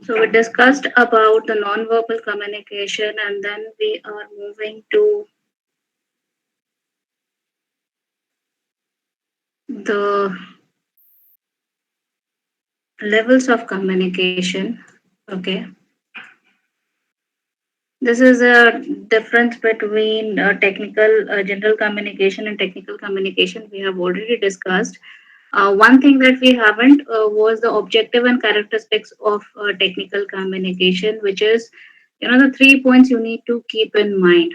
So we discussed about the non-verbal communication, and then we are moving to the levels of communication. Okay, this is a difference between technical, general communication and technical communication. We have already discussed. One thing that we haven't was the objective and characteristics of technical communication, which is, the 3 points you need to keep in mind,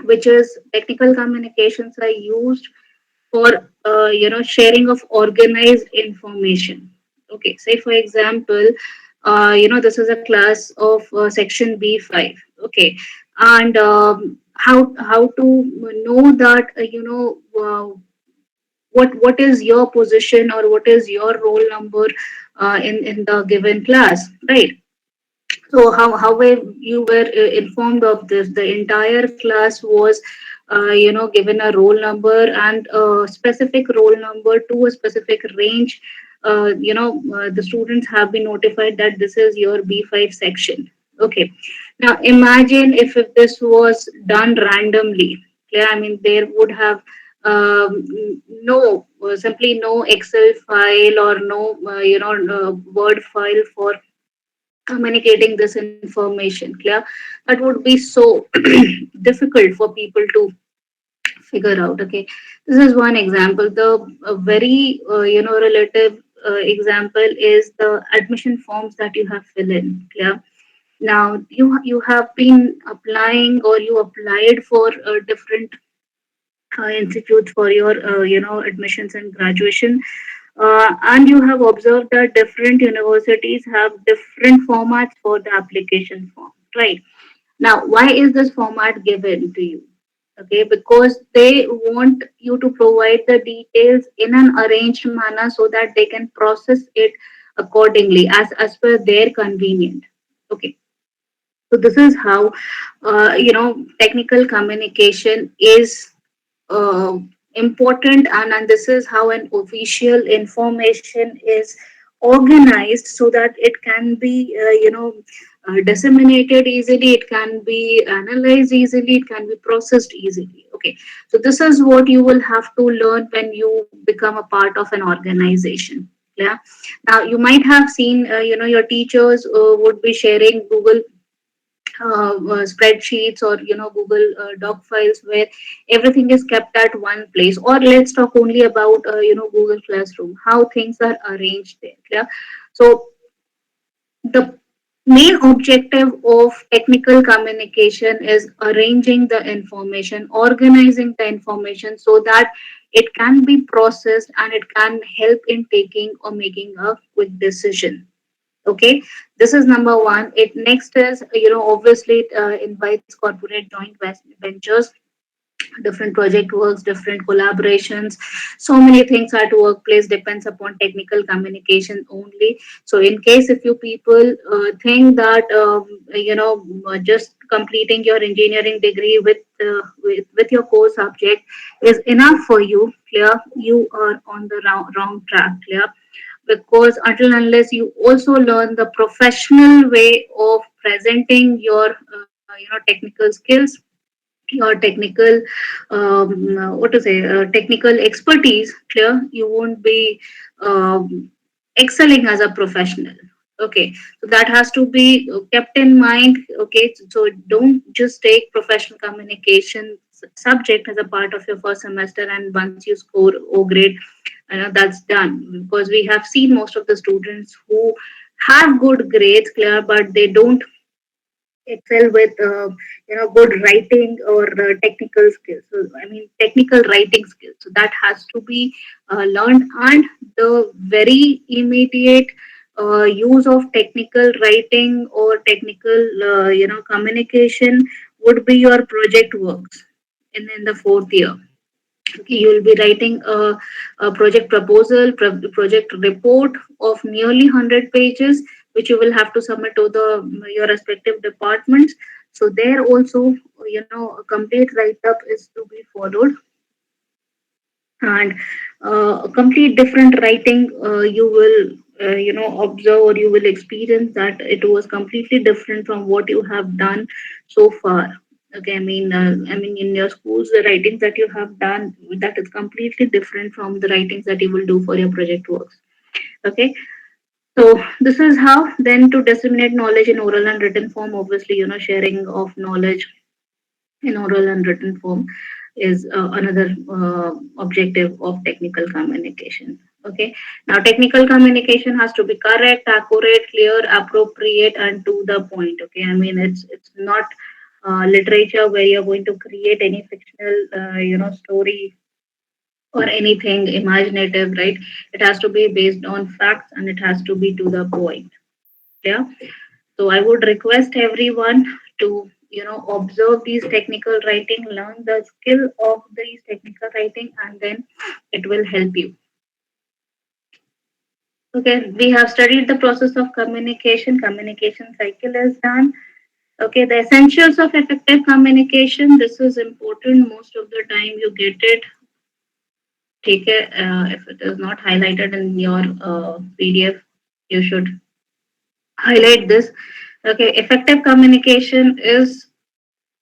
which is technical communications are used for sharing of organized information. Okay, say for example, this is a class of section B5. Okay, and how to know that what is your position or what is your roll number in the given class, right? So how were you were informed of this? The entire class was, given a roll number and a specific roll number to a specific range. The students have been notified that this is your B5 section. Okay. Now imagine if this was done randomly. Yeah, I mean there would have no simply no Excel file or no Word file for communicating this information. Clear? That would be so difficult for people to figure out. Okay, this is one example. The very relative example is the admission forms that you have fill in. Clear? Now you have been applying or you applied for different institutes for your admissions and graduation, and you have observed that different universities have different formats for the application form, right? Now, why is this format given to you? Okay, because they want you to provide the details in an arranged manner so that they can process it accordingly as per their convenient. Okay, so this is how technical communication is uh, important, and this is how an official information is organized so that it can be disseminated easily, it can be analyzed easily, it can be processed easily. Okay, so this is what you will have to learn when you become a part of an organization. Yeah, now you might have seen your teachers would be sharing Google spreadsheets or Google doc files where everything is kept at one place. Or let's talk only about Google Classroom, how things are arranged there. Yeah, so the main objective of technical communication is arranging the information, organizing the information so that it can be processed and it can help in taking or making a quick decision. Okay, this is number one. It next is, obviously it invites corporate joint ventures, different project works, different collaborations. So many things at workplace depends upon technical communication only. So in case if you people think that just completing your engineering degree with your core subject is enough for you, clear, you are on the wrong track. Clear? Because until unless you also learn the professional way of presenting your technical skills, your technical what to say technical expertise, clear, you won't be excelling as a professional. Okay, so that has to be kept in mind. Okay, so don't just take professional communication subject as a part of your first semester, and once you score O grade, that's done. Because we have seen most of the students who have good grades, clear, but they don't excel with good writing or technical skills. So I mean technical writing skills, so that has to be learned. And the very immediate use of technical writing or technical communication would be your project works in the fourth year. Okay, you will be writing a project proposal, project report of nearly 100 pages, which you will have to submit to the your respective departments. So there also, a complete write-up is to be followed, and a complete different writing you will observe, or you will experience that it was completely different from what you have done so far. Okay, I mean in your schools, the writings that you have done, that is completely different from the writings that you will do for your project works. Okay, so this is how then to disseminate knowledge in oral and written form. Obviously, sharing of knowledge in oral and written form is another objective of technical communication. Okay, now technical communication has to be correct, accurate, clear, appropriate, and to the point. Okay, I mean it's not literature where you're going to create any fictional story or anything imaginative, right? It has to be based on facts and it has to be to the point. Yeah, so I would request everyone to, observe these technical writing, learn the skill of these technical writing, and then it will help you. Okay, we have studied the process of communication. Communication cycle is done. Okay, the essentials of effective communication. This is important. Most of the time, you get it. Take it. If it is not highlighted in your PDF, you should highlight this. Okay, effective communication is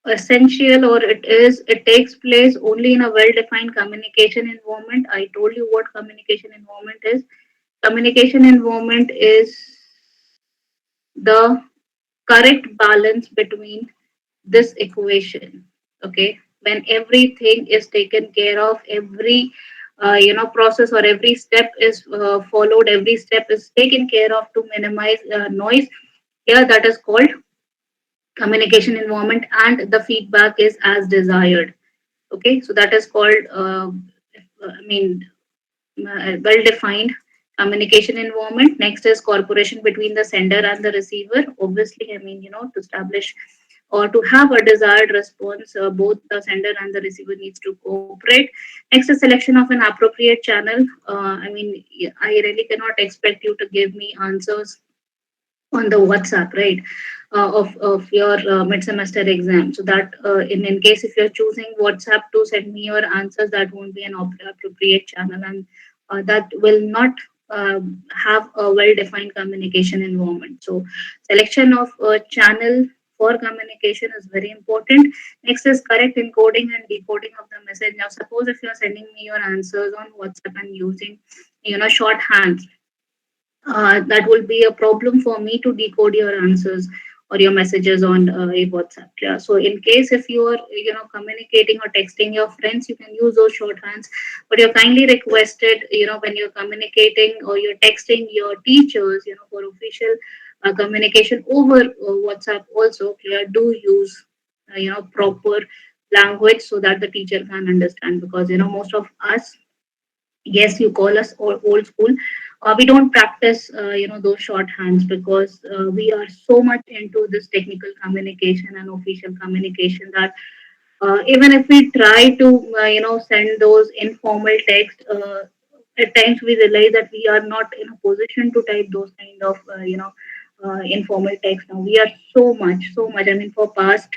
essential, or it takes place only in a well defined communication environment. I told you what communication environment is. Communication environment is the correct balance between this equation. Okay, when everything is taken care of, every process or every step is followed, every step is taken care of to minimize noise. Here, that is called communication environment, and the feedback is as desired. Okay, so that is called I mean well defined communication environment. Next is cooperation between the sender and the receiver. Obviously, to establish or to have a desired response, both the sender and the receiver needs to cooperate. Next is selection of an appropriate channel. I really cannot expect you to give me answers on the WhatsApp, right? Of your mid semester exam. So that in case if you're choosing WhatsApp to send me your answers, that won't be an appropriate channel, and that will not have a well defined communication environment. So selection of a channel for communication is very important. Next is correct encoding and decoding of the message. Now suppose if you're sending me your answers on WhatsApp and using shorthands, that will be a problem for me to decode your answers or your messages on a WhatsApp. Yeah. So in case if you are communicating or texting your friends, you can use those shorthands, but you're kindly requested when you're communicating or you're texting your teachers for official communication over WhatsApp also, do use proper language so that the teacher can understand, because most of us, yes, you call us old school, we don't practice those shorthands because we are so much into this technical communication and official communication that even if we try to send those informal text, at times we realize that we are not in a position to type those kind of informal text. Now we are so much, for past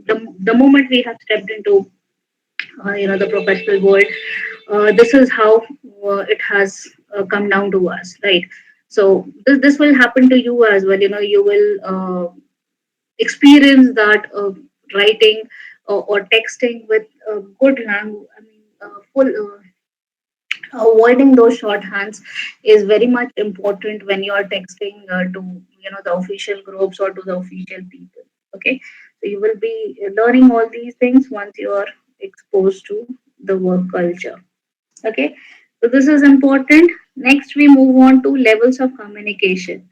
the moment we have stepped into the professional world, this is how it has come down to us, right? So this will happen to you as well. You will experience that writing or texting with good language. Full avoiding those shorthands is very much important when you are texting to the official groups or to the official people. Okay, so you will be learning all these things once you are exposed to the work culture. Okay, so this is important. Next, we move on to levels of communication.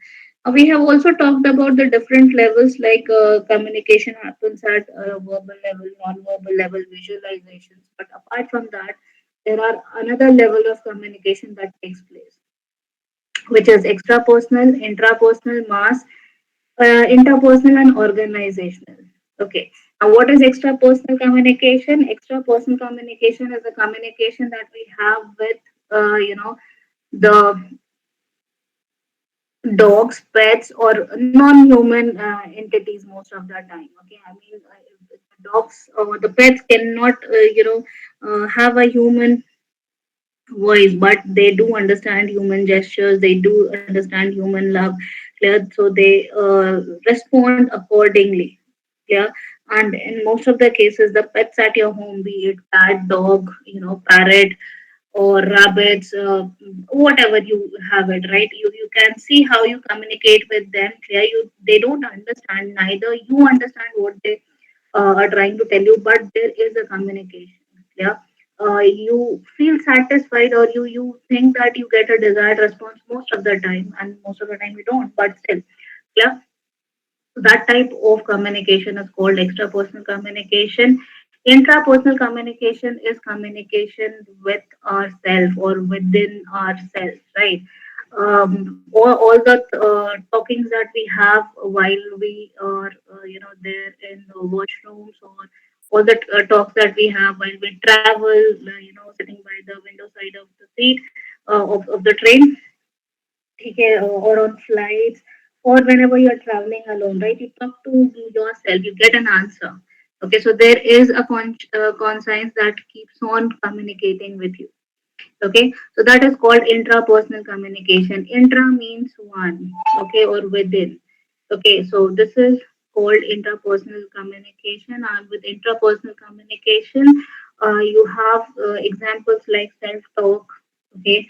We have also talked about the different levels, like communication happens at verbal level, non-verbal level, visualizations. But apart from that, there are another level of communication that takes place, which is extrapersonal, intrapersonal, mass, interpersonal, and organizational. Okay. Now, what is extrapersonal communication? Extrapersonal communication is the communication that we have with, the dogs, pets, or non-human entities most of the time. Okay. The dogs or the pets cannot, have a human voice, but they do understand human gestures, they do understand human love, clear, so they respond accordingly, clear. And in most of the cases, the pets at your home, be it cat, dog, parrot, or rabbits, whatever you have it, right? You can see how you communicate with them, clear. They don't understand, neither you understand what they are trying to tell you, but there is a communication. Yeah, you feel satisfied, or you think that you get a desired response most of the time, and most of the time you don't. But still, yeah, that type of communication is called extrapersonal communication. Intrapersonal communication is communication with ourselves or within ourselves, right? All the talkings that we have while we are, there in the washrooms, or all the talks that we have while we travel, sitting by the window side of the seat of the train, okay, or on flights, or whenever you're traveling alone, right? You talk to yourself, you get an answer. Okay, so there is a conscience that keeps on communicating with you. Okay, so that is called intrapersonal communication. Intra means one, okay, or within. Okay, so this is called interpersonal communication, and with intrapersonal communication, you have examples like self-talk, okay,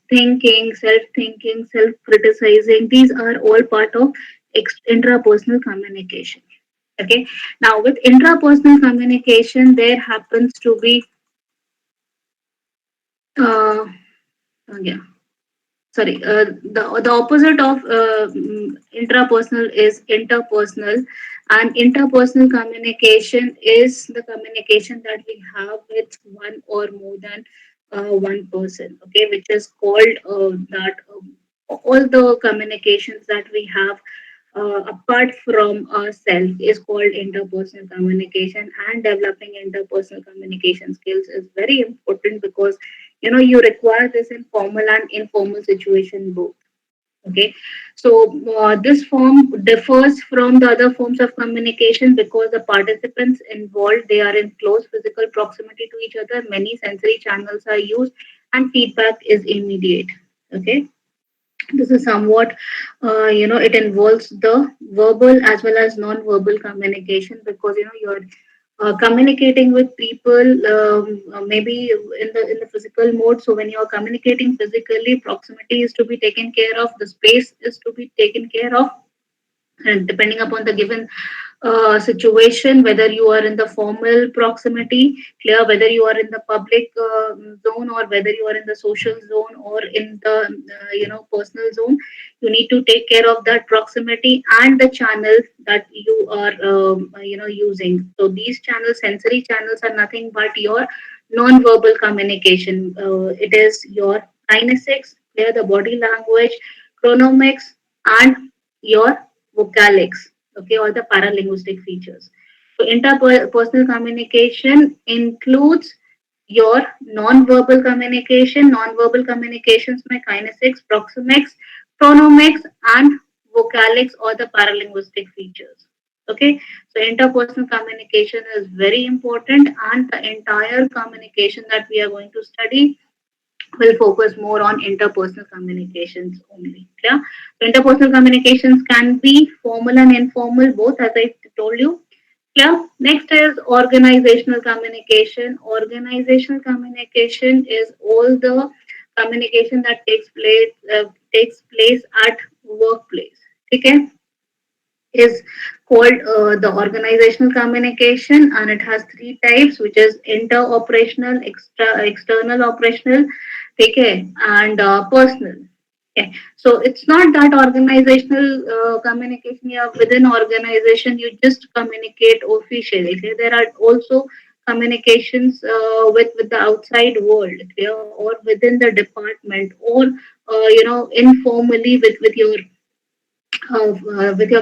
thinking, self-thinking, self-criticizing. These are all part of intrapersonal communication. Okay, now with intrapersonal communication, there happens to be uh, yeah, sorry, the opposite of intrapersonal is interpersonal, and interpersonal communication is the communication that we have with one or more than one person, okay, which is called that all the communications that we have apart from ourselves is called interpersonal communication. And developing interpersonal communication skills is very important, because you require this in formal and informal situation both. Okay, so this form differs from the other forms of communication because the participants involved, they are in close physical proximity to each other, many sensory channels are used, and feedback is immediate. Okay, this is somewhat, it involves the verbal as well as non-verbal communication, because you're communicating with people, maybe in the physical mode. So when you're communicating physically, proximity is to be taken care of, the space is to be taken care of, and depending upon the given situation, whether you are in the formal proximity, clear, whether you are in the public zone, or whether you are in the social zone, or in the personal zone, you need to take care of that proximity and the channels that you are using. So these channels, sensory channels, are nothing but your non-verbal communication. It is your kinesics, clear, the body language, chronomics, and your vocalics, okay, or the paralinguistic features. So interpersonal communication includes your non-verbal communication. Non-verbal communications my kinesics, proxemics, chronomics, and vocalics, or the paralinguistic features. Okay, so interpersonal communication is very important, and the entire communication that we are going to study will focus more on interpersonal communications only. Yeah. So interpersonal communications can be formal and informal, both, as I told you. Yeah. Next is organizational communication. Organizational communication is all the communication that takes place at workplace. Okay, is called the organizational communication, and it has three types, which is inter-operational, external operational, okay, and personal. Okay, so it's not that organizational communication, yeah, within organization you just communicate officially. Okay? There are also communications with the outside world, okay, or within the department, or informally with your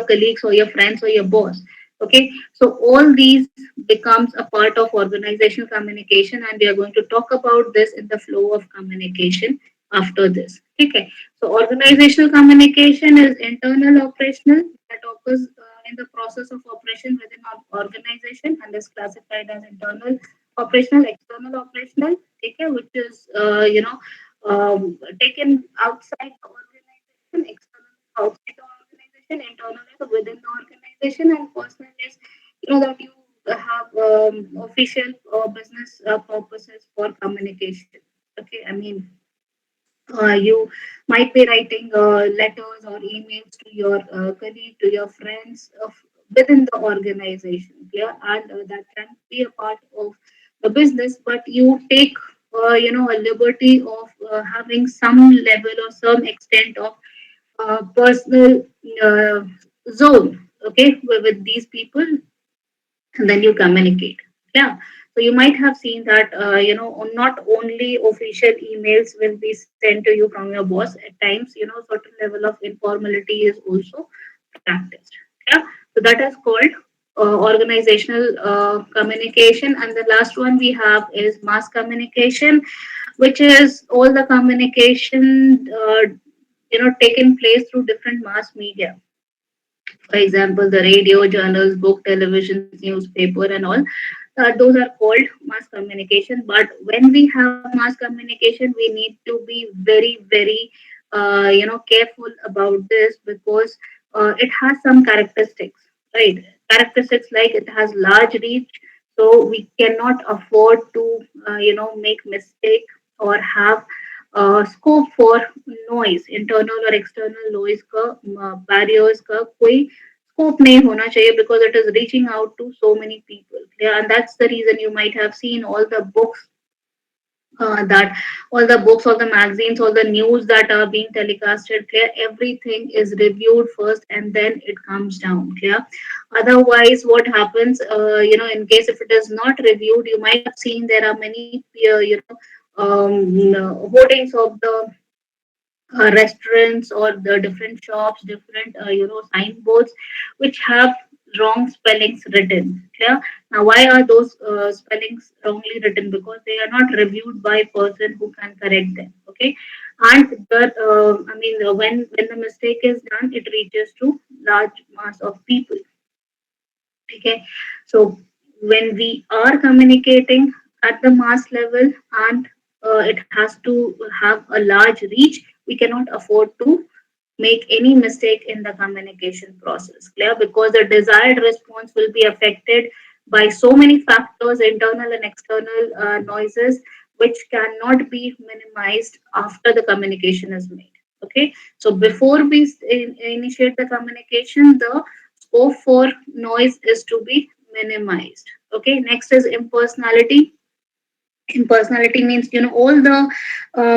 colleagues or your friends or your boss. Okay, so all these becomes a part of organizational communication, and we are going to talk about this in the flow of communication after this. Okay, so organizational communication is internal operational, that occurs in the process of operation within an organization, and is classified as internal. operational, external operational, okay, which is taken outside the organization, external outside the organization, internal is within the organization, and personal is that you have official business purposes for communication. Okay, I mean you might be writing letters or emails to your colleague, to your friends within the organization. Yeah, and that can be a part of the business, but you take a liberty of having some level or some extent of personal uh, zone. Okay, with these people, and then you communicate. Yeah. So you might have seen that not only official emails will be sent to you from your boss. At times, certain level of informality is also practiced. Yeah. So that is called organizational communication. And the last one we have is mass communication, which is all the communication taken place through different mass media. For example, the radio, journals, book, television, newspaper, and all. Those are called mass communication. But when we have mass communication, we need to be very, very, careful about this, because it has some characteristics, right? Characteristics like it has large reach, so we cannot afford to, make mistake or have scope for noise, internal or external noise का barriers का कोई scope नहीं होना चाहिए, because it is reaching out to so many people. Yeah, and that's the reason you might have seen that all the books, all the magazines, all the news that are being telecasted, clear, everything is reviewed first and then it comes down, clear. Otherwise, what happens, in case if it is not reviewed, you might have seen there are many, hoardings of the restaurants or the different shops, different signboards, which have wrong spellings written. Clear? Now, why are those spellings wrongly written? Because they are not reviewed by person who can correct them. Okay, and when the mistake is done, it reaches to large mass of people. Okay, so when we are communicating at the mass level, and it has to have a large reach, we cannot afford to make any mistake in the communication process. Clear? Because the desired response will be affected by so many factors, internal and external noises, which cannot be minimized after the communication is made. Okay, so before we initiate the communication, the scope for noise is to be minimized. Okay, next is impersonality. Impersonality means all the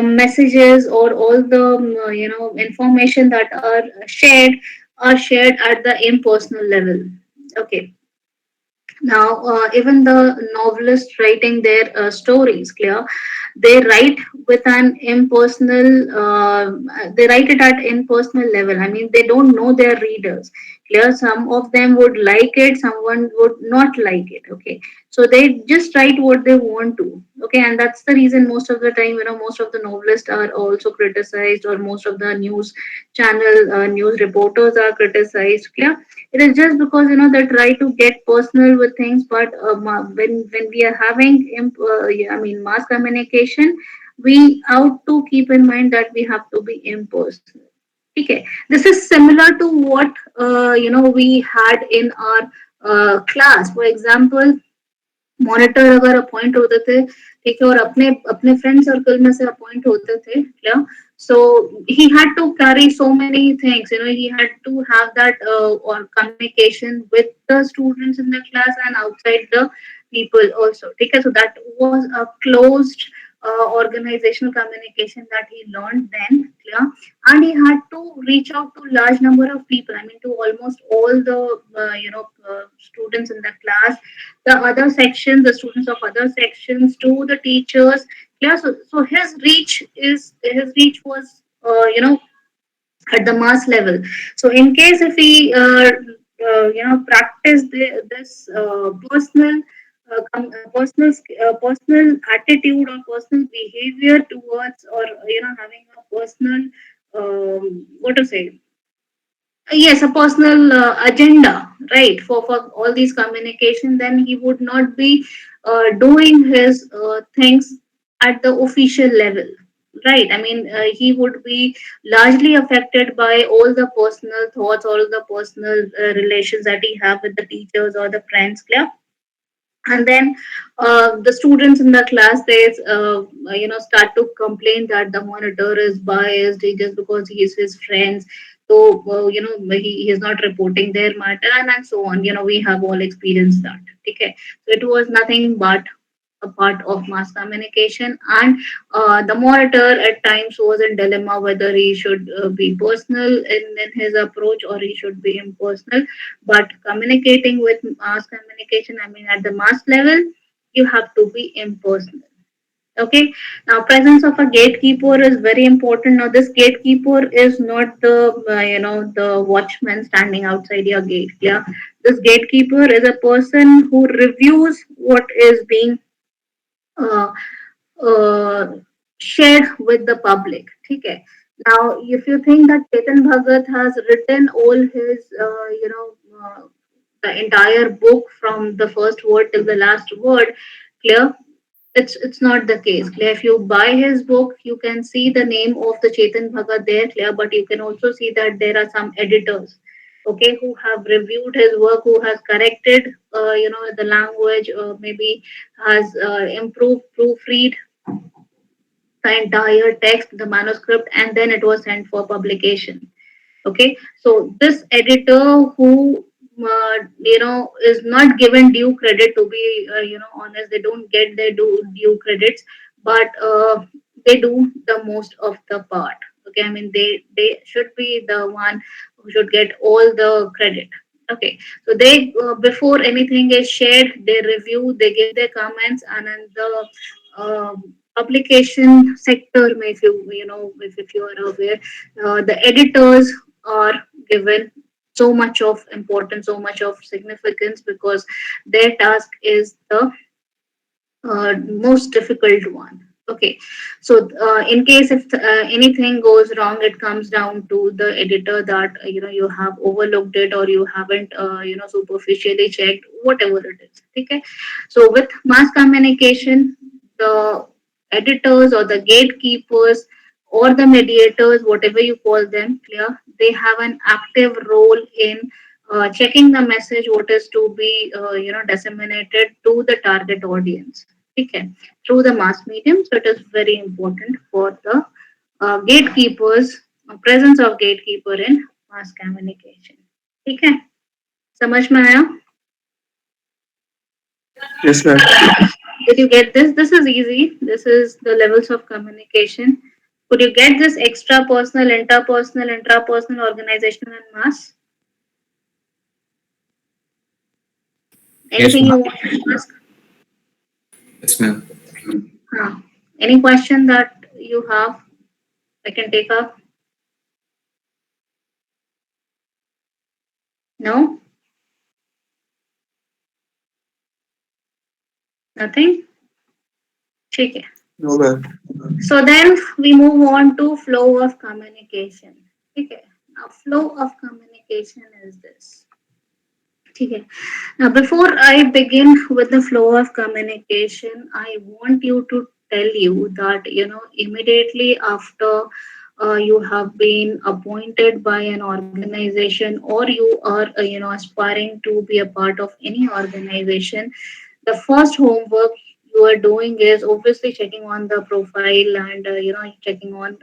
messages or all the information that are shared at the impersonal level. Okay, now, even the novelists writing their stories, clear, they write with an impersonal, they write it at impersonal level. I mean, they don't know their readers. Clear, some of them would like it, someone would not like it. Okay, so they just write what they want to. Okay, and that's the reason most of the time, most of the novelists are also criticized, or most of the news channel news reporters are criticized. Clear, it is just because they try to get personal with things, but when we are having yeah, I mean mass communication, we out to keep in mind that we have to be impersonal. Okay, this is similar to what we had in our class. For example, monitor अगर appoint होते थे, ठीक है, और अपने अपने friend circle में से अपॉइंट होते थे, क्या, so he had to carry so many things, he had to have that or communication with the students in the class and outside the people also, ठीक है, so that was a closed organizational communication that he learned then, yeah, and he had to reach out to large number of people, I mean to almost all the students in the class, the other sections, the students of other sections, to the teachers. Yeah, so his reach was at the mass level. So in case if we practice this personal attitude or personal behavior towards, or having a personal what to say, yes, a personal agenda, right, for all these communication, then he would not be doing his things at the official level, right? I mean, he would be largely affected by all the personal thoughts, all the personal relations that he have with the teachers or the friends, clear? And then the students in the class, they start to complain that the monitor is biased just because he is his friends. So he is not reporting their matter, and so on. We have all experienced that. Okay, so it was nothing but a part of mass communication, and the monitor at times was in dilemma whether he should be personal in his approach or he should be impersonal. But communicating with mass communication, I mean, at the mass level, you have to be impersonal. Okay. Now, presence of a gatekeeper is very important. Now, this gatekeeper is not the the watchman standing outside your gate. Yeah, this gatekeeper is a person who reviews what is being uh, uh, shared with the public. Okay. Now, if you think that Chetan Bhagat has written all his, the entire book from the first word till the last word, clear? It's not the case. Clear? If you buy his book, you can see the name of the Chetan Bhagat there, clear, but you can also see that there are some editors, okay, who have reviewed his work, who has corrected, the language, maybe has improved, proofread the entire text, the manuscript, and then it was sent for publication. Okay, so this editor who is not given due credit, to be honest, they don't get their due credits, but they do the most of the part. Okay, I mean, they should be the one who should get all the credit. Okay, so they before anything is shared, they review, they give their comments, and then the publication sector, if if you are aware, the editors are given so much of importance, so much of significance, because their task is the most difficult one. Okay, so in case if anything goes wrong, it comes down to the editor, that you have overlooked it, or you haven't superficially checked, whatever it is. Okay, so with mass communication, the editors or the gatekeepers or the mediators, whatever you call them, clear, they have an active role in checking the message what is to be disseminated to the target audience. Okay, through the mass medium. So it is very important for the gatekeepers, presence of gatekeeper in mass communication. Okay, समझ में आया? Yes, ma'am. Did you get this? This is easy. This is the levels of communication. Could you get this extra personal, interpersonal, intrapersonal, organizational, and mass? Yes, Anything you ma'am. want to ask? Yes, ma'am. Huh. Any question that you have, I can take up? No? Nothing? ठीक है. No, ma'am. So then we move on to flow of communication. Okay. Now flow of communication is this. Okay. Now before I begin with the flow of communication, I want you to tell you that immediately after you have been appointed by an organization, or you are aspiring to be a part of any organization, the first homework you are doing is obviously checking on the profile, and checking on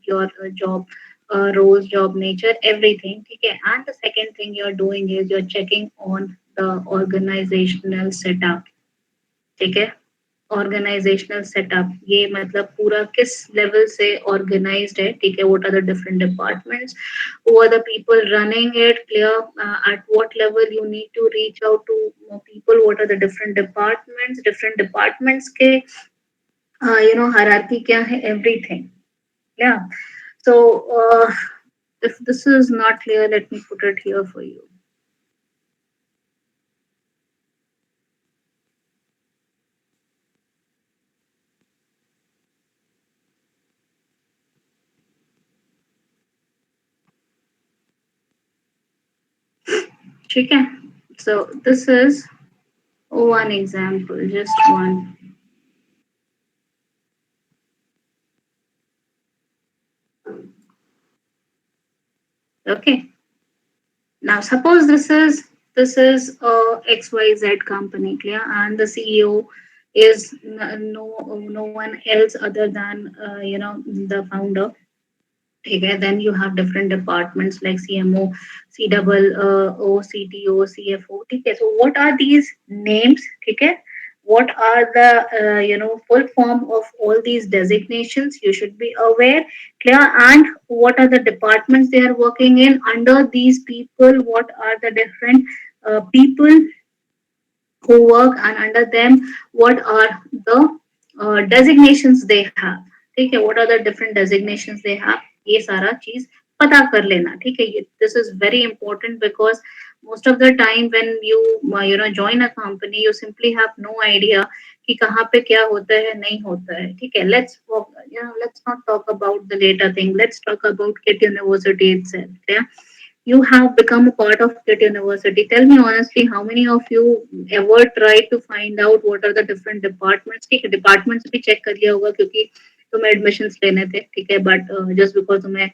your job roles, job nature, everything. Okay, and the second thing you're doing is you're checking on the organizational setup. ठीक है, organisational setup, ये मतलब पूरा किस level से organised है. ठीक है, what are the different departments, who are the people running it, clear, at what level you need to reach out to people, what are the different departments के hierarchy क्या है, everything. Yeah, so if this is not clear, let me put it here for you. ठीक है, so this is One example, just one. Okay. Now suppose this is a XYZ company, clear, and the CEO is no one else other than the founder. Okay, then you have different departments like CMO, C double O, CTO, CFO. Okay, so what are these names? Okay, what are the full form of all these designations? You should be aware, clear, and what are the departments they are working in under these people? What are the different people who work, and under them what are the designations they have. ठीक है, what are the different designations they have, ये सारा चीज पता कर लेना. ठीक है, this is very important because most of the time when you join a company you simply have no idea कि कहाँ पे क्या होता है नहीं होता है. ठीक है, let's not talk about the later thing, let's talk about KIT University itself. Yeah, you have become a part of KIT University. Tell me honestly, how many of you ever tried to find out what are the different departments? ठीक है, departments भी check कर लिया होगा क्योंकि तुम्हें admissions लेने थे. ठीक है, but just because तुम्हें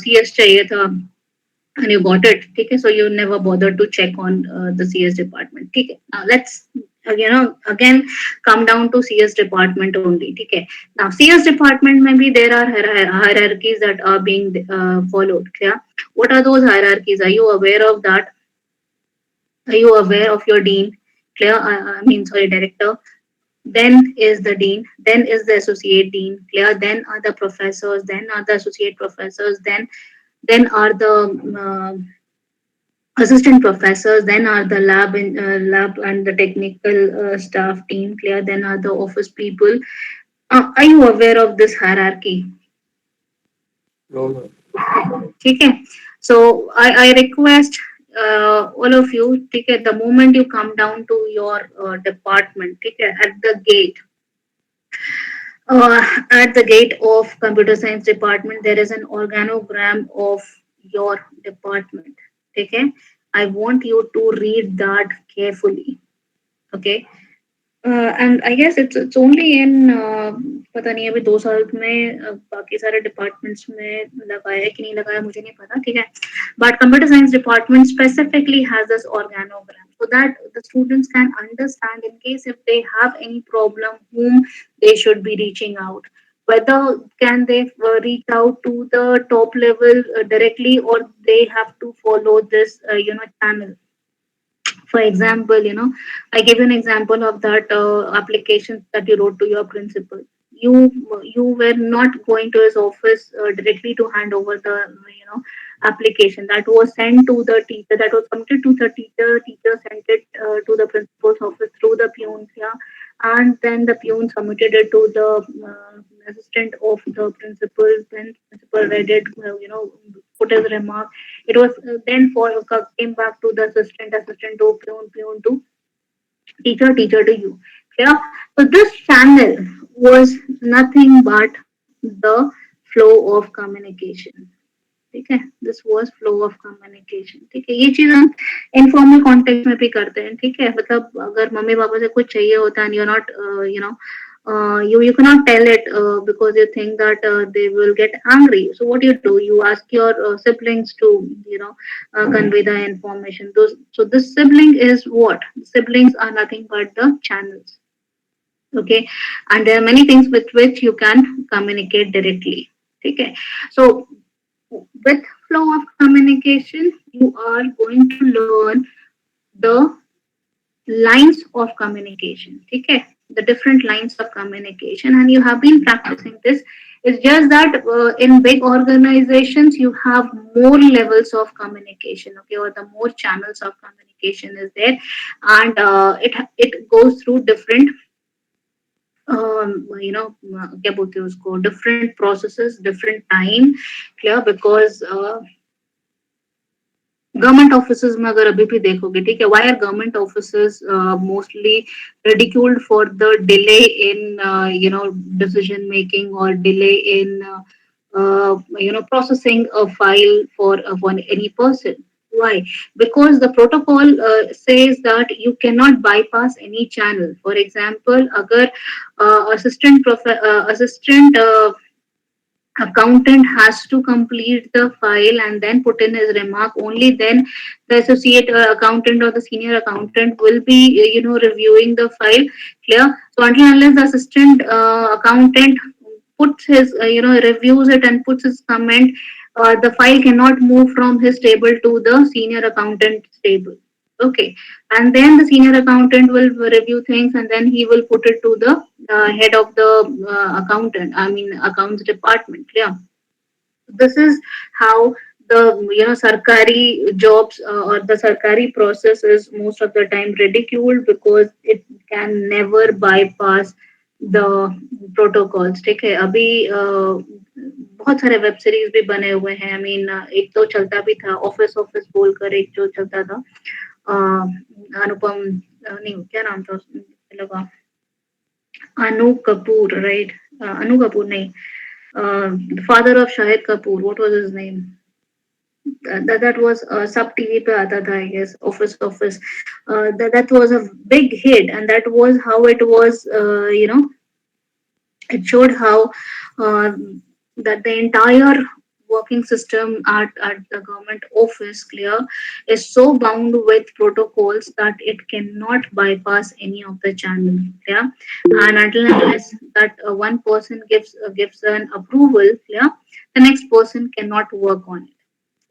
CS चाहिए था and you got it. Okay, so you never bothered to check on the CS department. Okay, now let's again come down to CS department only. Okay, now CS department maybe there are hierarchies that are being followed. Yeah, what are those hierarchies? Are you aware of that? Are you aware of your dean? Clear? I mean, sorry, director. Then is the dean. Then is the associate dean. Clear? Then are the professors. Then are the associate professors. Then are the assistant professors, then are the lab and the technical staff team, clear, then are the office people. Are you aware of this hierarchy? No, ma'am. Okay, so I request all of you, okay, the moment you come down to your department, okay, at the gate of computer science department there is an organogram of your department. Okay, I want you to read that carefully. Okay, and I guess it's only in पता नहीं अभी 2 साल में बाकी सारे departments में लगाया है कि नहीं लगाया मुझे नहीं पता. ठीक है, but computer science department specifically has this organogram so that the students can understand in case if they have any problem whom they should be reaching out, whether can they reach out to the top level directly or they have to follow this channel. For example, I give you an example of that application that you wrote to your principal. You were not going to his office directly to hand over the application that was sent to the teacher, that was submitted to the teacher sent it to the principal's office through the peons. Yeah, and then the peon submitted it to the assistant of the principal. Then principal read it, put his remark. It was then came back to the assistant to peon to teacher to you. Yeah. So this channel was nothing but the flow of communication. ठीक है, this was flow of communication. ठीक है, ये चीज हम informal context में भी करते हैं. ठीक है, मतलब अगर मम्मी पापा से कुछ चाहिए होता है, you're not you cannot tell it because you think that they will get angry. So what do? You ask your siblings to convey the information. So this sibling is what? Siblings are nothing but the channels. Okay, and there are many things with which you can communicate directly. Okay, so with flow of communication you are going to learn the lines of communication. Okay, the different lines of communication, and you have been practicing this. It's just that in big organizations you have more levels of communication, okay, or the more channels of communication is there, and it goes through different क्या बोलते हैं उसको, different processes, different time. Clear? Because government offices में अगर अभी भी देखोगे, ठीक है, why are government offices mostly ridiculed for the delay in decision making or delay in processing a file for any person? Why? Because the protocol says that you cannot bypass any channel. For example, agar assistant accountant has to complete the file and then put in his remark, only then the associate accountant or the senior accountant will be reviewing the file. Clear? So until unless the assistant accountant puts his reviews it and puts his comment, the file cannot move from his table to the senior accountant's table. Okay, and then the senior accountant will review things and then he will put it to the head of the accountant, I mean accounts department. Yeah, this is how the sarkari jobs or the sarkari process is most of the time ridiculed because it can never bypass the protocols. ठीक है, अभी बहुत सारे web series भी बने हुए हैं। I mean एक तो चलता भी था ऑफिस ऑफिस बोलकर, एक जो चलता था अनुपम नहीं क्या नाम था उसमें लगा, अनु कपूर, राइट? अनु कपूर नहीं, father of Shahid Kapoor, what was his name? That was sub TV पे आता था, I guess, office. That was a big hit, and that was how it was. It showed how uh, that the entire working system at the government office, clear, is so bound with protocols that it cannot bypass any of the channels. Yeah, and until unless that one person gives an approval, yeah, the next person cannot work on it.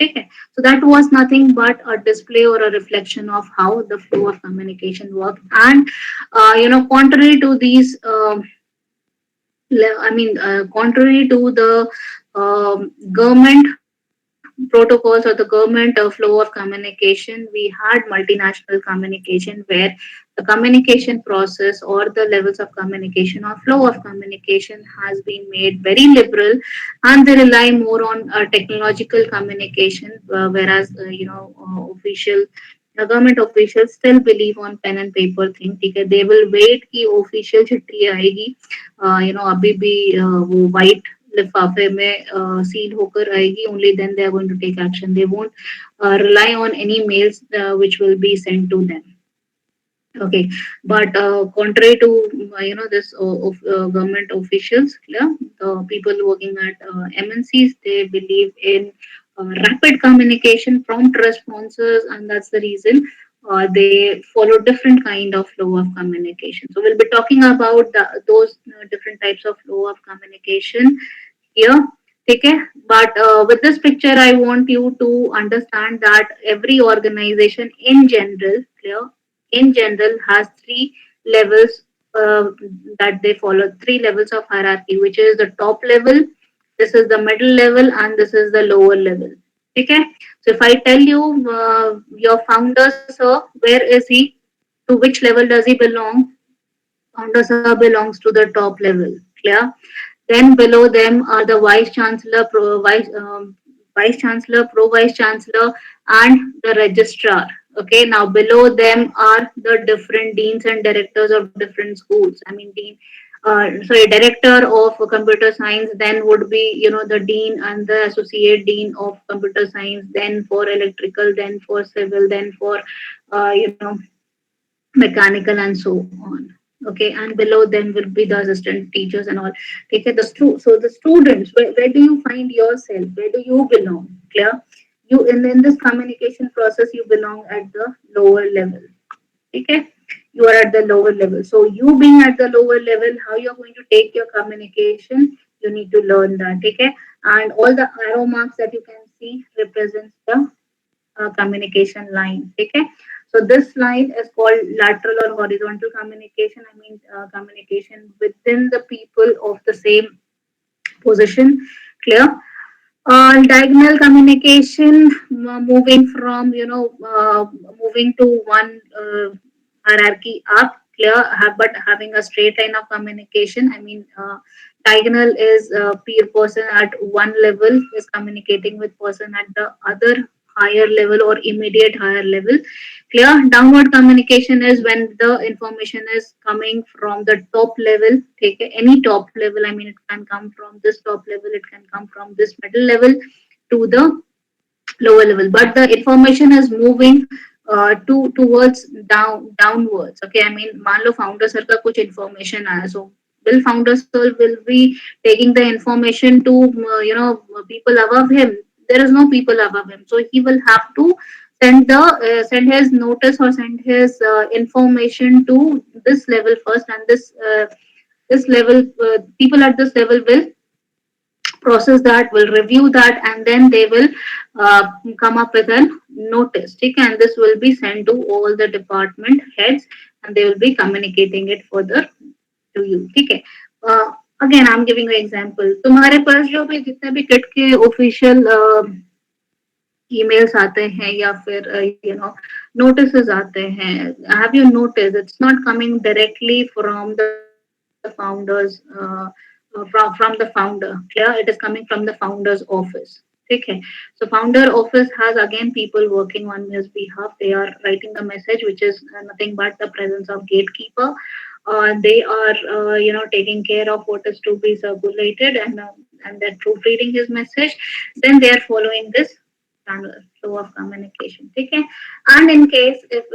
Okay. So that was nothing but a display or a reflection of how the flow of communication works. And contrary to these contrary to the government protocols or the government flow of communication, we had multinational communication where the communication process or the levels of communication or flow of communication has been made very liberal, and they rely more on technological communication, whereas official government officials still believe on pen and paper thing. ठीक है, they will wait कि official चिट्ठी आएगी, अभी भी वो white लिफाफे में सील होकर आएगी, only then they are going to take action. They won't rely on any mails which will be sent to them. Okay, but contrary to this government officials, yeah, the people working at MNCs, they believe in rapid communication, prompt responses, and that's the reason they follow different kind of flow of communication. So we'll be talking about those different types of flow of communication here. Okay, but with this picture, I want you to understand that every organization in general has three levels that they follow, three levels of hierarchy, which is the top level, this is the middle level, and this is the lower level. Okay, so if I tell you your founder sir, where is he, to which level does he belong? Founder sir belongs to the top level. Clear? Then below them are the vice chancellor, vice chancellor, pro vice chancellor, and the registrar. Okay, now below them are the different deans and directors of different schools. I mean, director of computer science, then would be the dean and the associate dean of computer science, then for electrical, then for civil, then for uh, you know mechanical, and so on. Okay, and below them will be the assistant teachers and all. Okay, so the students, where do you find yourself, where do you belong? Clear? You in this communication process, you belong at the lower level. Okay, you are at the lower level, so you being at the lower level, how you're going to take your communication, you need to learn that. Okay, and all the arrow marks that you can see represents the communication line. Okay, so this line is called lateral or horizontal communication. I mean communication within the people of the same position. Clear? Diagonal communication, moving from moving to one hierarchy up. Clear? But having a straight line of communication. I mean diagonal is peer person at one level is communicating with person at the other higher level or immediate higher level. Clear? Downward communication is when the information is coming from the top level. Take any top level. I mean, it can come from this top level. It can come from this middle level to the lower level, but the information is moving towards downwards. Okay, I mean, मान लो founder sir का कुछ information आया, so will founder sir will be taking the information to people above him? There is no people above him, so he will have to send his notice or send his information to this level first, and this level, people at this level will process that, will review that, and then they will come up with a notice. Okay? And this will be sent to all the department heads, and they will be communicating it further to you. Okay? uh, Again, I'm giving you example. तुम्हारे पास जो भी जितने भी kit के official emails आते हैं या फिर नोटिसेस आते हैं, have you notice it's not coming directly from the founders, from the founder. Clear? It is coming from the founder's office. Okay. So founder office has again people working on his behalf. They are writing the message, which is nothing but the presence of gatekeeper. They are taking care of what is to be circulated, and they're proofreading his message. Then they are following this channel flow of communication. Okay. And in case if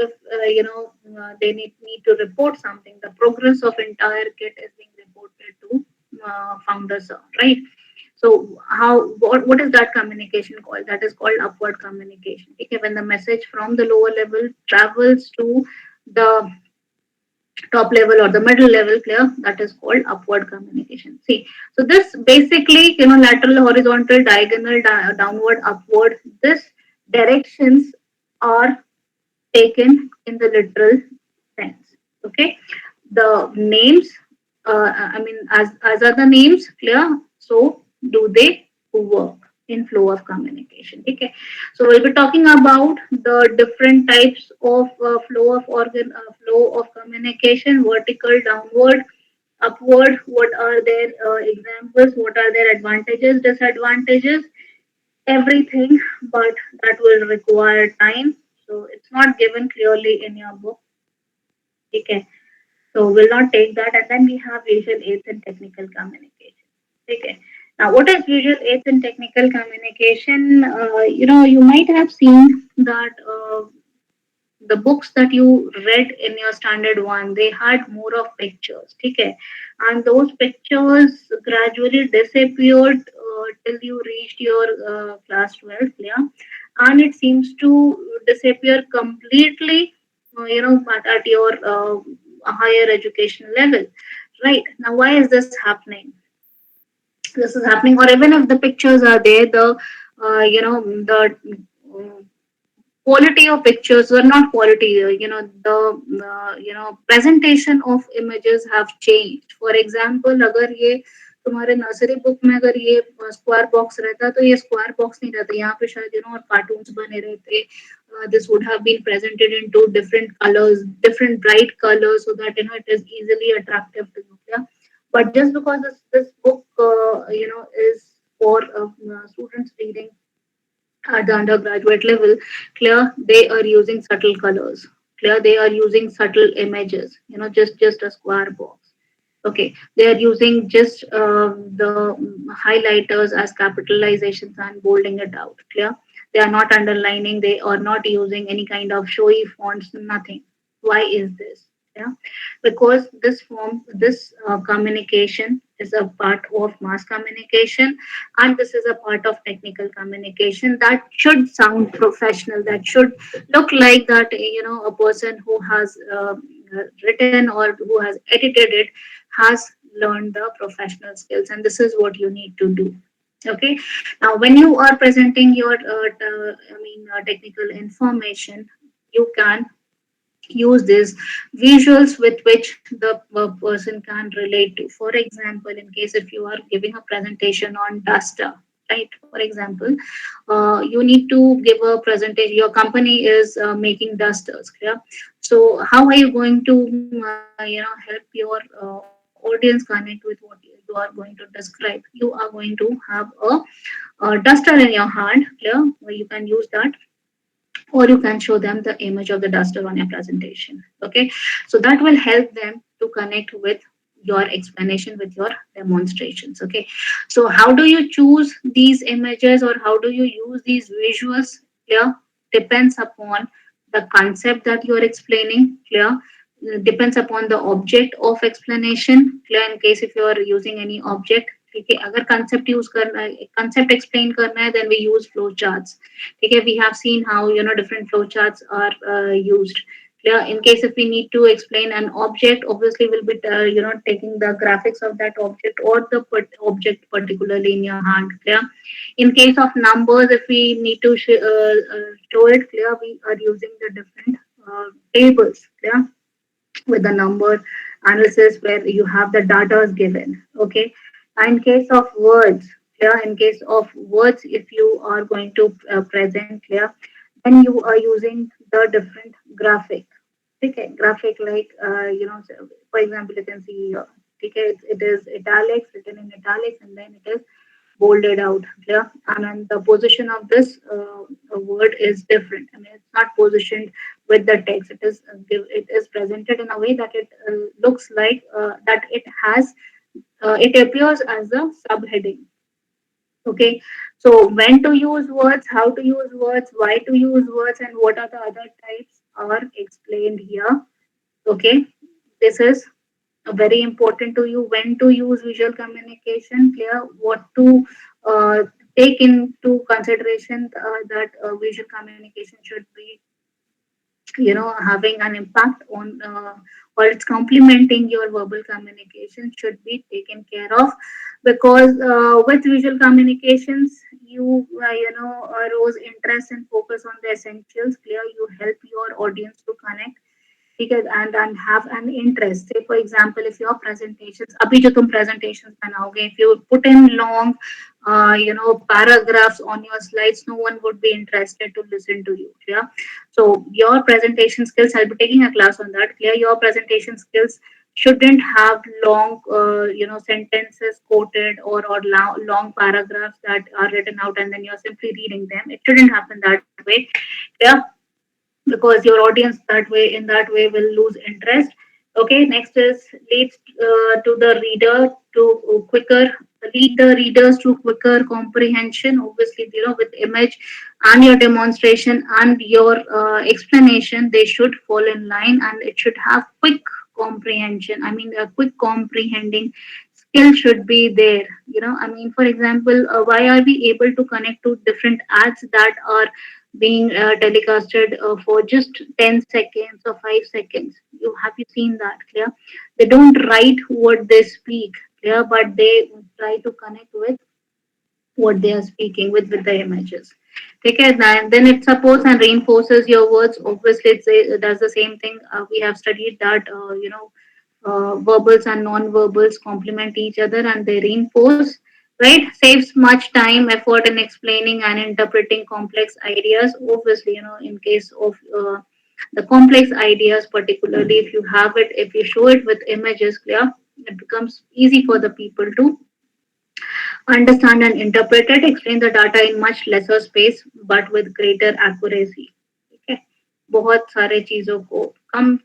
they need to report something, the progress of entire kit is being reported to founders, right? So what is that communication called? That is called upward communication. Okay, when the message from the lower level travels to the top level or the middle level player, that is called upward communication. See, so this basically, lateral, horizontal, diagonal, downward, upward, this directions are taken in the literal sense. Okay, the names, I mean, as are the names, clear? So do they work in flow of communication? Okay, so we'll be talking about the different types of flow of communication: vertical, downward, upward. What are their examples? What are their advantages, disadvantages? Everything, but that will require time. So it's not given clearly in your book. Okay. So we'll not take that. And then we have visual aids and technical communication. Okay. Now, what is visual aids and technical communication? You might have seen that the books that you read in your standard one, they had more of pictures. Okay. And those pictures gradually disappeared till you reached your class 12. Yeah. And it seems to disappear completely, at your higher education level. Right. Now, why is this happening? This is happening, or even if the pictures are there, the quality of pictures were not quality. The presentation of images have changed. For example, अगर ये तुम्हारे nursery book में अगर ये square box रहता तो ये square box नहीं रहता, यहाँ पे शायद और कार्टून्स बने रहते. This would have been presented into different colors, different bright colors, so that it is easily attractive to you. Yeah? But just because this book is for students reading at the undergraduate level, clear, they are using subtle colors, clear, they are using subtle images, just a square box. Okay, they are using just the highlighters as capitalizations and bolding it out. Clear, they are not underlining, they are not using any kind of showy fonts, nothing. Why is this? Yeah, because this communication is a part of mass communication, and this is a part of technical communication that should sound professional, that should look like that a person who has written or who has edited it has learned the professional skills, and this is what you need to do. Okay. Now when you are presenting your technical information, you can use these visuals with which the person can relate to. For example, in case if you are giving a presentation on duster, right? For example, you need to give a presentation. Your company is making dusters. Yeah. So how are you going to help your audience connect with what you are going to describe? You are going to have a duster in your hand. Clear? Where you can use that, or you can show them the image of the duster on your presentation. Okay, so that will help them to connect with your explanation with your demonstrations. Okay, so how do you choose these images or how do you use these visuals? Clear? Depends upon the concept that you are explaining. Clear? Depends upon the object of explanation. Clear? In case if you are using any object, ठीक है, अगर concept use करना है, concept explain करना है, then we use flow charts. ठीक है, we have seen how different flow charts are used. Yeah, in case if we need to explain an object, obviously we'll be taking the graphics of that object or the object particularly in your hand. Clear? In case of numbers, if we need to show it, clear, we are using the different tables. Clear? With the number analysis where you have the data is given. Okay. And in case of words, clear, in case of words, if you are going to present, clear, then you are using the different graphic. Okay, graphic like so for example, you can see okay, it is italics, written in italics, and then it is bolded out. Yeah, and then the position of this word is different. I mean, it's not positioned with the text. It is presented in a way that it looks like that it has it appears as a subheading. Okay, so when to use words, how to use words, why to use words, and what are the other types are explained here. Okay, this is very important to you. When to use visual communication, clear, what to uh, take into consideration that visual communication should be having an impact on or it's complementing your verbal communication should be taken care of, because with visual communications you rose interest and focus on the essentials. Clear, you help your audience to connect because and have an interest. Say for example, if your presentations abhi jo tum presentations बनाओगे, if you put in long paragraphs on your slides, no one would be interested to listen to you. Yeah, so your presentation skills, I'll be taking a class on that. Clear, your presentation skills shouldn't have long sentences quoted or long paragraphs that are written out and then you're simply reading them. It shouldn't happen that way. Yeah, because your audience that way will lose interest. Okay, next is leads to the reader to quicker lead the readers to quicker comprehension. Obviously, with image and your demonstration and your explanation, they should fall in line and it should have quick comprehension. I mean, a quick comprehending skill should be there. I mean, for example, why are we able to connect to different ads that are being telecasted for just 10 seconds or 5 seconds? You seen that? Clear, they don't write what they speak. Clear, but they try to connect with what they are speaking with the images. Okay, then it supports and reinforces your words. Obviously it does the same thing. We have studied that verbals and non-verbals complement each other and they reinforce, right? Saves much time, effort in explaining and interpreting complex ideas. Obviously, in case of the complex ideas, particularly if you show it with images, clear, it becomes easy for the people to understand and interpret it, explain the data in much lesser space but with greater accuracy. ठीक है, बहुत सारे चीजों को कम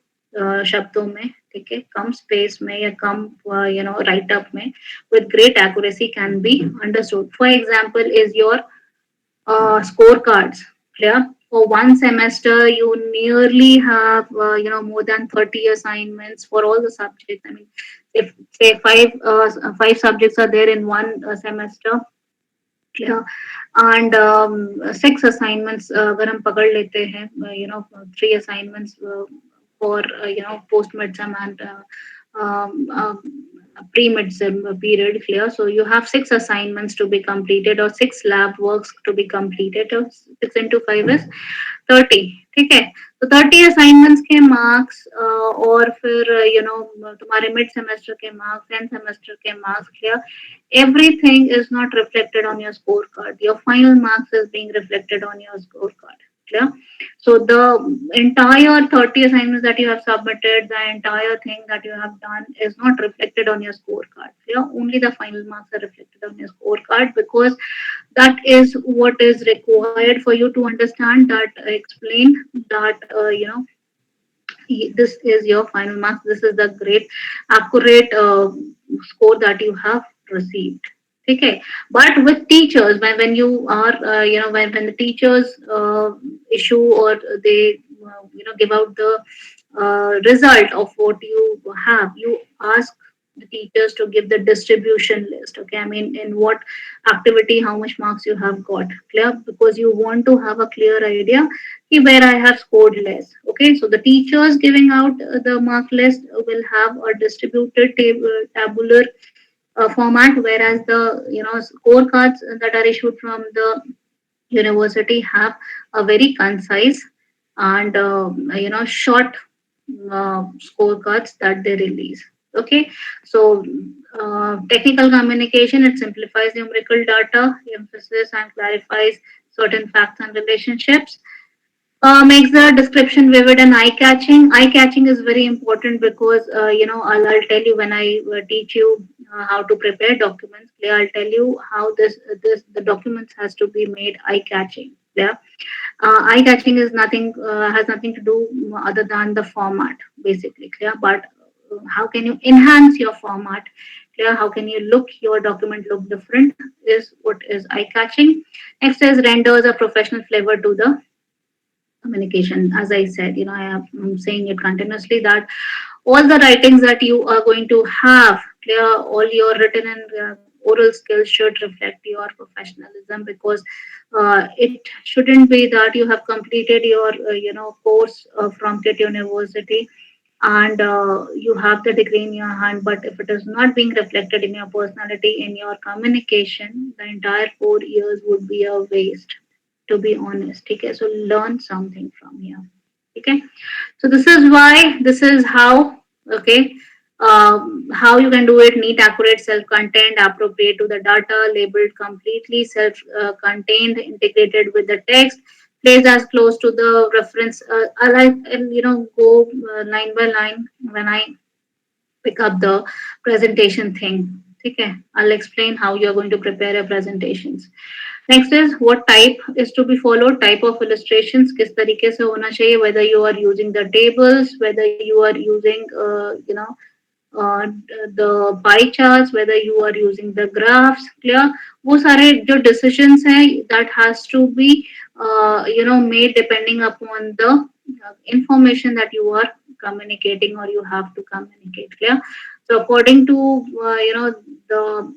शब्दों में, ठीक है, कम स्पेस में या कम राइट अप में with great accuracy can be understood. For example, is your scorecards. Clear? For one semester, you nearly have more than 30 assignments for all the subjects. I mean, if say five subjects are there in one semester, clear, and six assignments. अगर हम पकड़ लेते हैं, three assignments for post midsem and pre-midsem period. Clear, so you have six assignments to be completed or six lab works to be completed. Or 6 into 5 is 30. ठीक है, तो 30 assignments के marks और फिर तुम्हारे मिड सेमेस्टर के marks, end semester के marks. Clear, everything is not reflected on your scorecard. Your final marks is being reflected on your scorecard. Clear? So the entire 30 assignments that you have submitted, the entire thing that you have done is not reflected on your scorecard. Clear? Only the final marks are reflected on your scorecard because that is what is required for you to understand that, explain that, This is your final marks. This is the great accurate score that you have received. Okay, but with teachers, when you are when the teachers issue or they give out the result of what you have, you ask the teachers to give the distribution list. Okay, I mean, in what activity how much marks you have got, clear, because you want to have a clear idea where I have scored less. Okay, so the teachers giving out the mark list will have a distributed tabular format, whereas the scorecards that are issued from the university have a very concise and short scorecards that they release. Okay, so technical communication, it simplifies numerical data, emphasis and clarifies certain facts and relationships, makes the description vivid and eye-catching. Eye-catching is very important because I'll tell you when I teach you how to prepare documents. Yeah, I'll tell you how this the documents has to be made eye-catching. Yeah, eye-catching is nothing has nothing to do other than the format, basically. Yeah, but how can you enhance your format? Yeah, how can you look your document look different? Is what is eye-catching. Next is renders a professional flavor to the communication. As I said, I'm saying it continuously that all the writings that you are going to have, clear, all your written and oral skills should reflect your professionalism, because it shouldn't be that you have completed your course from KIT University and you have the degree in your hand, but if it is not being reflected in your personality, in your communication, the entire 4 years would be a waste, to be honest. Okay, so learn something from here. Okay, so this is why, this is how. Okay, how you can do it: neat, accurate, self-contained, appropriate to the data, labeled completely, self-contained, integrated with the text, placed as close to the reference. I like, and go line by line when I pick up the presentation thing. Okay, I'll explain how you're going to prepare your presentations. Next is what type is to be followed, type of illustrations किस तरीके से होना चाहिए, whether you are using the tables, whether you are using the pie charts, whether you are using the graphs, clear, वो सारे जो decisions हैं, that has to be made depending upon the information that you are communicating or you have to communicate, clear. So according to the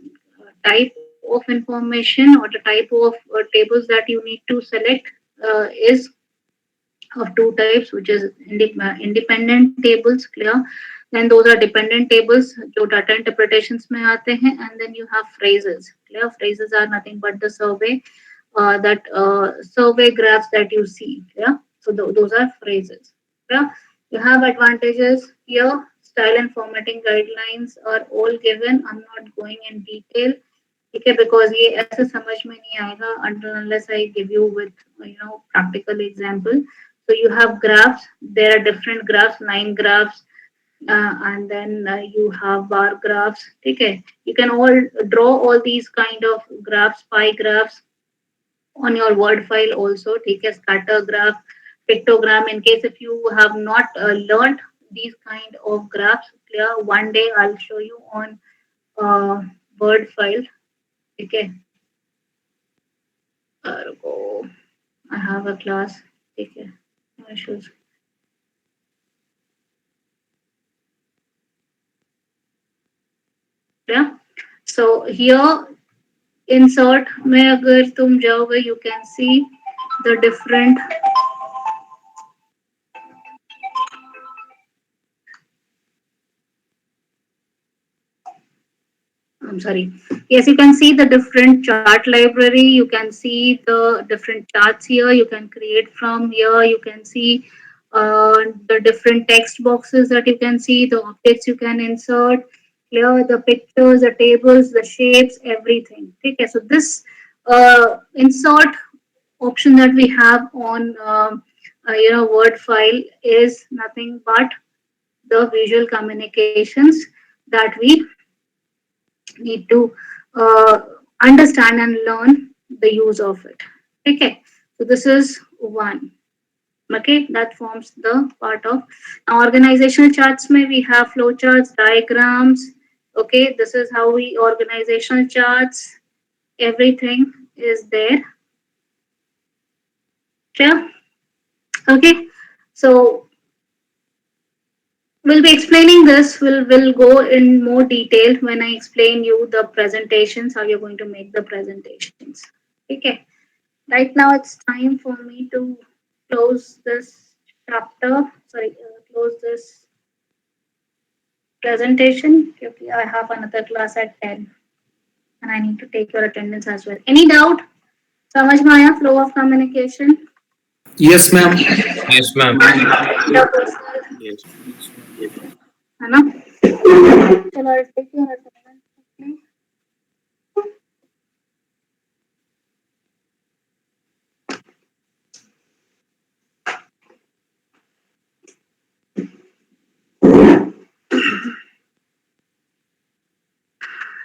type of information or the type of tables that you need to select is of two types, which is independent tables, clear. Then those are dependent tables जो data interpretations में आते हैं, and then you have phrases, clear. Phrases are nothing but the that survey graphs that you see, clear. So those are phrases, clear. You have advantages here. Style and formatting guidelines are all given. I'm not going in detail, ठीक है, because ये ऐसे समझ में नहीं आएगा until unless I give you with practical example. So you have graphs. There are different graphs, line graphs, and then you have bar graphs. Okay, you can all draw all these kind of graphs, pie graphs on your word file also. Take a scatter graph, pictogram. In case if you have not learned these kind of graphs, clear. One day I'll show you on word file. Okay, go. I have a class. Okay, no issues. Yeah. So here insert में अगर तुम जाओगे, you can see the different. I'm sorry. Yes, you can see the different chart library. You can see the different charts here. You can create from here. You can see the different text boxes that you can see, the objects you can insert, clear, the pictures, the tables, the shapes, everything. Okay, so this insert option that we have on Word file is nothing but the visual communications that we need to uh, understand and learn the use of it. Okay, so this is one. Okay, that forms the part of organizational charts. May we have flow charts, diagrams. Okay, this is how we organizational charts. Everything is there. Clear? Okay, so we'll be explaining this. We'll go in more detail when I explain you the presentations, how you're going to make the presentations. Okay. Right now it's time for me to close this chapter. Sorry, close this presentation. Okay, I have another class at 10 and I need to take your attendance as well. Any doubt? Samajh mein aaya flow of communication? Yes, ma'am. Yes, ma'am. Interpersonal, Yes. है ना? चलो, I'll take your attendance quickly.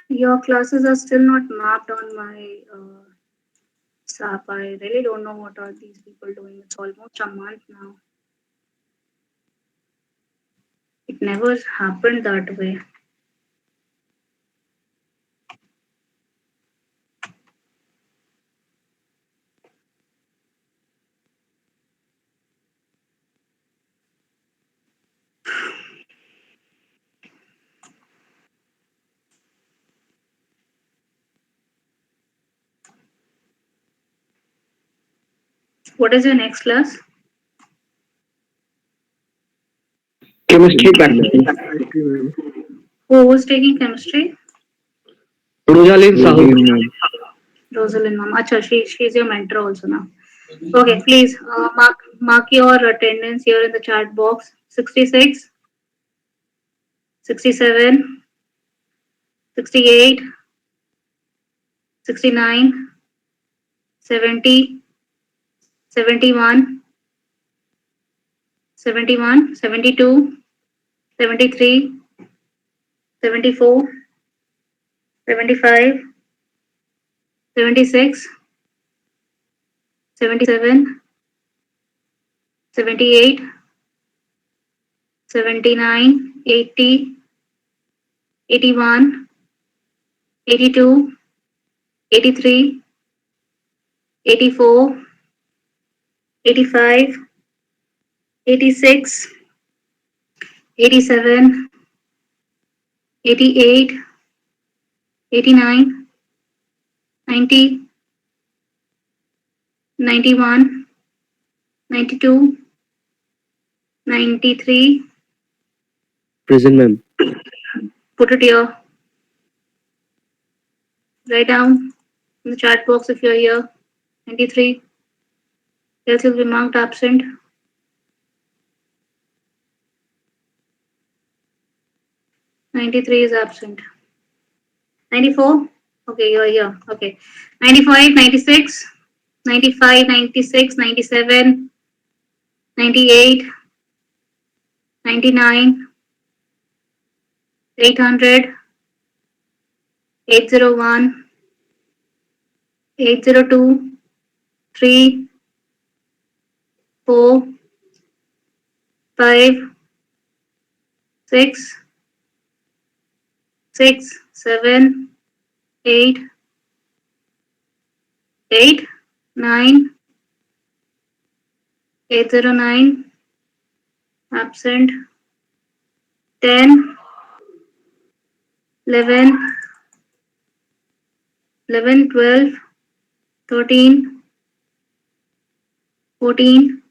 Your classes are still not mapped on my SAP. I really don't know what are these people doing. It's almost a month now. It never happened that way. What is your next class? Chemistry practice. Who was taking chemistry? Rosalind Sahu. Rosalind ma'am. Acha, she's your mentor also now. Okay, please mark your attendance here in the chat box. 66, 67, 68, 69, 70, 71, 71, 72, 73, 74, 75, 76, 77, 78, 79, 80, 81, 82, 83, 84, 85, 86, 87, 88, 89, 90, 91, 92, 93. Present, ma'am. Put it here. Write down in the chat box if you're here. 93. Else you'll be marked absent. 93 is absent. 94. Okay, you're here. Okay. 95, 96, 95, 96, 97, 98, 99, 800, 801, 802, 3, 4, 5, 6, 6, 7, 8, 8, 9, 809, absent, 10, 11, 11, 12, 13, 14,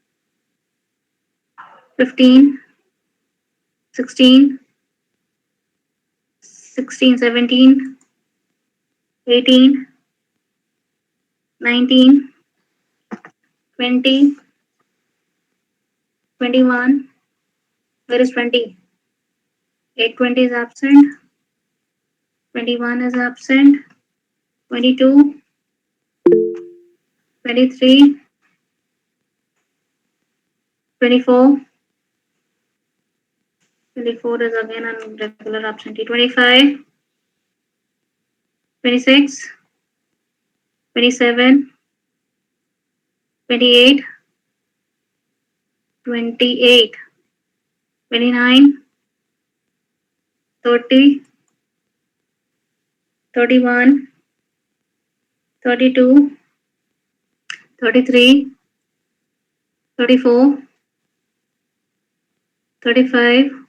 15, 16, 16, 17, 18, 19, 20, 21. Where is 20? 820 is absent. 21 is absent. 22, 23, 24. 24 is again a regular absentee. 25, 26, 27, 28, 28, 29, 30, 31, 32, 33, 34, 35,